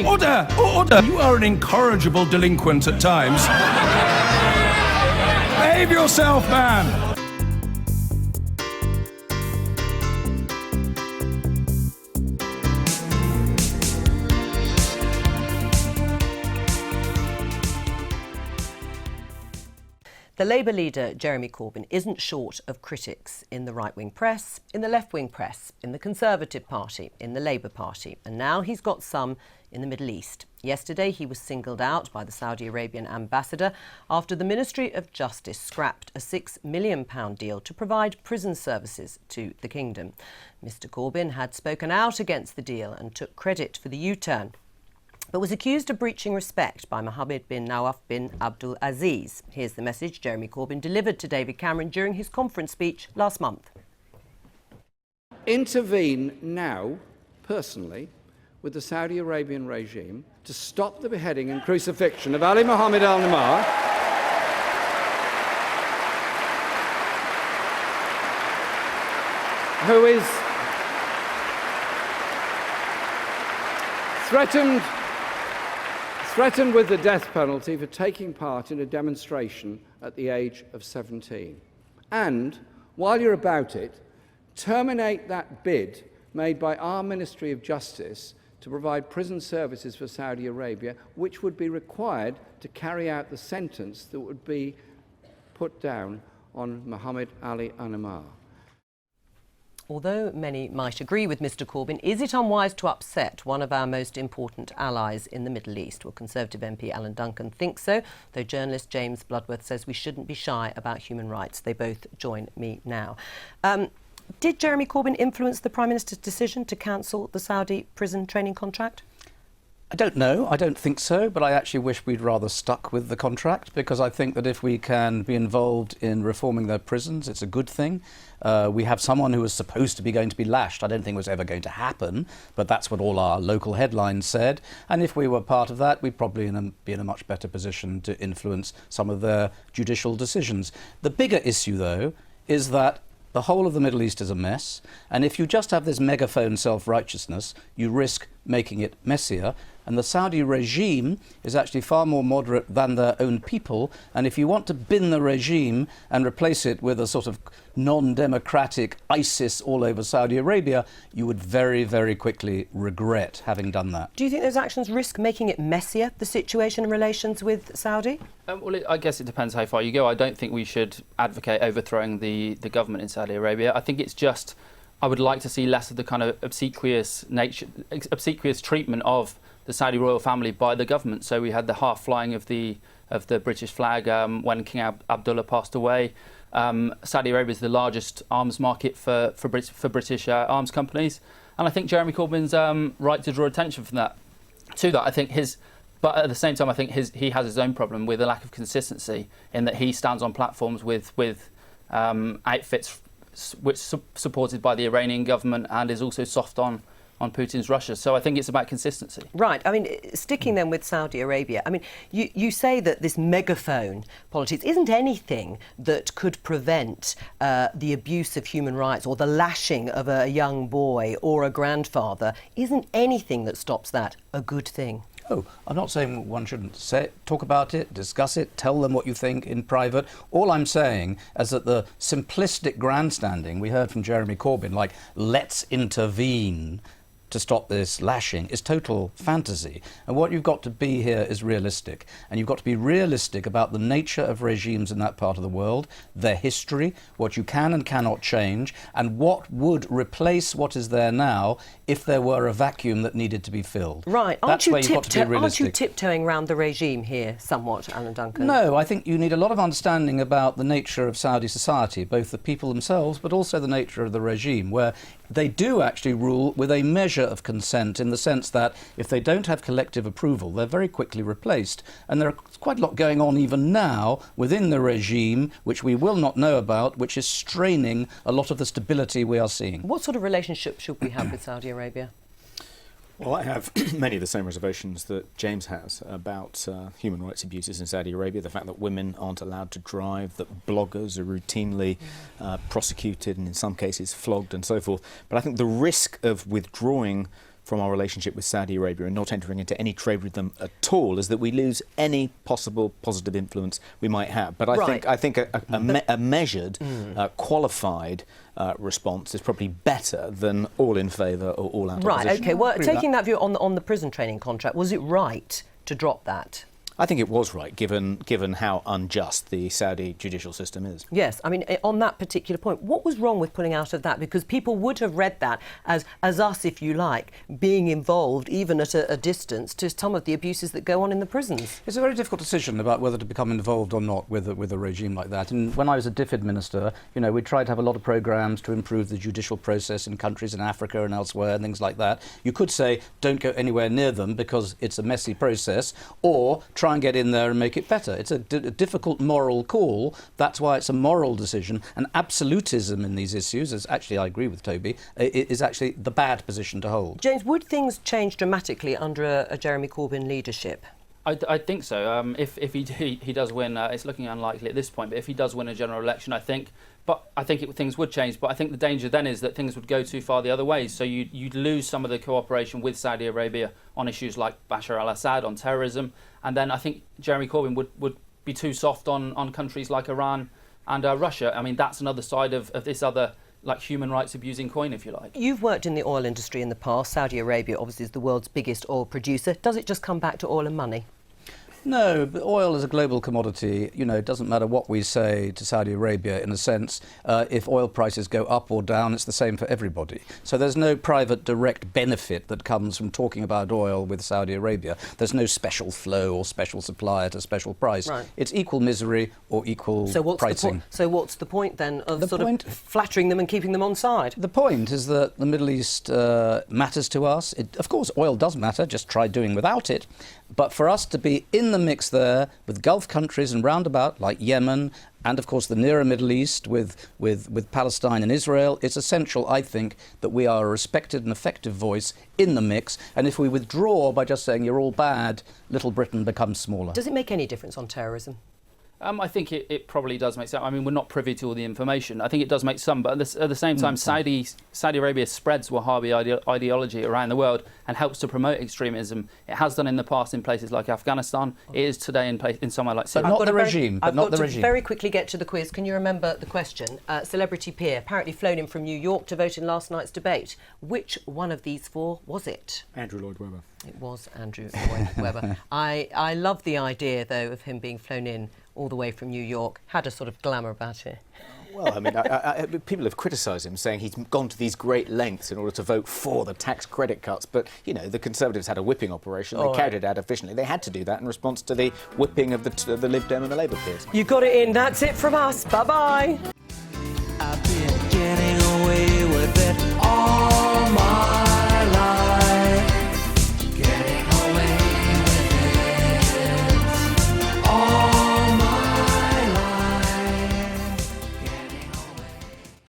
Order! Order! You are an incorrigible delinquent at times. Behave yourself, man! The Labour leader, Jeremy Corbyn, isn't short of critics in the right-wing press, in the left-wing press, in the Conservative Party, in the Labour Party, and now he's got some in the Middle East. Yesterday, he was singled out by the Saudi Arabian ambassador after the Ministry of Justice scrapped a £6 million deal to provide prison services to the kingdom. Mr Corbyn had spoken out against the deal and took credit for the U-turn, but was accused of breaching respect by Mohammed bin Nawaf bin Abdul Aziz. Here's the message Jeremy Corbyn delivered to David Cameron during his conference speech last month. Intervene now, personally, with the Saudi Arabian regime to stop the beheading and crucifixion of Ali Mohammed al-Nimer, who is threatened with the death penalty for taking part in a demonstration at the age of 17. And, while you're about it, terminate that bid made by our Ministry of Justice to provide prison services for Saudi Arabia, which would be required to carry out the sentence that would be put down on Mohammed Ali al-Nimer. Although many might agree with Mr Corbyn, is it unwise to upset one of our most important allies in the Middle East? Well, Conservative MP Alan Duncan thinks so, though journalist James Bloodworth says we shouldn't be shy about human rights. They both join me now. Did Jeremy Corbyn influence the Prime Minister's decision to cancel the Saudi prison training contract? I don't know. I don't think so, but I actually wish we'd rather stuck with the contract, because I think that if we can be involved in reforming their prisons, it's a good thing. We have someone who was supposed to be going to be lashed. I don't think it was ever going to happen, but that's what all our local headlines said. And if we were part of that, we'd probably be in a much better position to influence some of their judicial decisions. The bigger issue, though, is that the whole of the Middle East is a mess, and if you just have this megaphone self-righteousness, you risk making it messier. And the Saudi regime is actually far more moderate than their own people, and if you want to bin the regime and replace it with a sort of non-democratic ISIS all over Saudi Arabia, you would very, very quickly regret having done that. Do you think those actions risk making it messier, the situation in relations with Saudi? Well, I guess it depends how far you go. I don't think we should advocate overthrowing the government in Saudi Arabia. I think it's just, I would like to see less of the kind of obsequious treatment of the Saudi royal family by the government. So we had the half flying of the British flag when King Abdullah passed away. Saudi Arabia is the largest arms market for British arms companies, and I think Jeremy Corbyn's right to draw attention from that. I think but at the same time, I think he has his own problem with a lack of consistency in that he stands on platforms with outfits which supported by the Iranian government and is also soft on Putin's Russia. So I think it's about consistency. Right. I mean, sticking then with Saudi Arabia, I mean, you say that this megaphone politics isn't anything that could prevent the abuse of human rights or the lashing of a young boy or a grandfather. Isn't anything that stops that a good thing? Oh, I'm not saying one shouldn't talk about it, discuss it, tell them what you think in private. All I'm saying is that the simplistic grandstanding we heard from Jeremy Corbyn, like, let's intervene to stop this lashing, is total fantasy. And what you've got to be here is realistic. And you've got to be realistic about the nature of regimes in that part of the world, their history, what you can and cannot change, and what would replace what is there now if there were a vacuum that needed to be filled. Right. That's where you've got to be realistic. Aren't you tiptoeing around the regime here somewhat, Alan Duncan? No, I think you need a lot of understanding about the nature of Saudi society, both the people themselves, but also the nature of the regime, where they do actually rule with a measure of consent, in the sense that if they don't have collective approval, they're very quickly replaced. And there are quite a lot going on even now within the regime, which we will not know about, which is straining a lot of the stability we are seeing. What sort of relationship should we have with Saudi Arabia? Well, I have many of the same reservations that James has about human rights abuses in Saudi Arabia, the fact that women aren't allowed to drive, that bloggers are routinely prosecuted and in some cases flogged and so forth. But I think the risk of withdrawing from our relationship with Saudi Arabia and not entering into any trade with them at all is that we lose any possible positive influence we might have. But I think a measured, qualified response is probably better than all in favour or all out opposition. Right, OK. Well, taking that view on the prison training contract, was it right to drop that? I think it was right, given how unjust the Saudi judicial system is. Yes, I mean, on that particular point, what was wrong with pulling out of that? Because people would have read that as us, if you like, being involved, even at a distance, to some of the abuses that go on in the prisons. It's a very difficult decision about whether to become involved or not with a regime like that. And when I was a DFID minister, you know, we tried to have a lot of programmes to improve the judicial process in countries in Africa and elsewhere and things like that. You could say, don't go anywhere near them because it's a messy process, or try and get in there and make it better. It's a difficult moral call. That's why it's a moral decision. And absolutism in these issues, as actually I agree with Toby, is actually the bad position to hold. James, would things change dramatically under a Jeremy Corbyn leadership? I think so. If he does win, it's looking unlikely at this point, but if he does win a general election, I think things would change. But I think the danger then is that things would go too far the other way. So you'd lose some of the cooperation with Saudi Arabia on issues like Bashar al-Assad, on terrorism. And then I think Jeremy Corbyn would be too soft on countries like Iran and Russia. I mean, that's another side of this other, like, human rights abusing coin, if you like. You've worked in the oil industry in the past. Saudi Arabia obviously is the world's biggest oil producer. Does it just come back to oil and money? No, but oil is a global commodity. You know, it doesn't matter what we say to Saudi Arabia, in a sense. If oil prices go up or down, it's the same for everybody. So there's no private direct benefit that comes from talking about oil with Saudi Arabia. There's no special flow or special supply at a special price. Right. It's equal misery or equal pricing. So what's the point then of of flattering them and keeping them on side? The point is that the Middle East matters to us. Of course, oil does matter. Just try doing without it. But for us to be in the mix there with Gulf countries and roundabout like Yemen and, of course, the nearer Middle East with Palestine and Israel, it's essential, I think, that we are a respected and effective voice in the mix. And if we withdraw by just saying you're all bad, Little Britain becomes smaller. Does it make any difference on terrorism? I think it probably does make some. I mean, we're not privy to all the information. I think it does make some, but at the same time, Saudi Arabia spreads Wahhabi ideology around the world and helps to promote extremism. It has done in the past in places like Afghanistan. It is today in somewhere like Syria. But not the regime. I've got to very quickly get to the quiz. Can you remember the question? Celebrity peer, apparently flown in from New York to vote in last night's debate. Which one of these four was it? Andrew Lloyd Webber. It was Andrew Lloyd Webber. I love the idea, though, of him being flown in all the way from New York. Had a sort of glamour about it. Well, I mean, people have criticised him, saying he's gone to these great lengths in order to vote for the tax credit cuts. But, you know, the Conservatives had a whipping operation. They carried it out efficiently. They had to do that in response to the whipping of the Lib Dem and the Labour peers. You got it in. That's it from us. Bye-bye.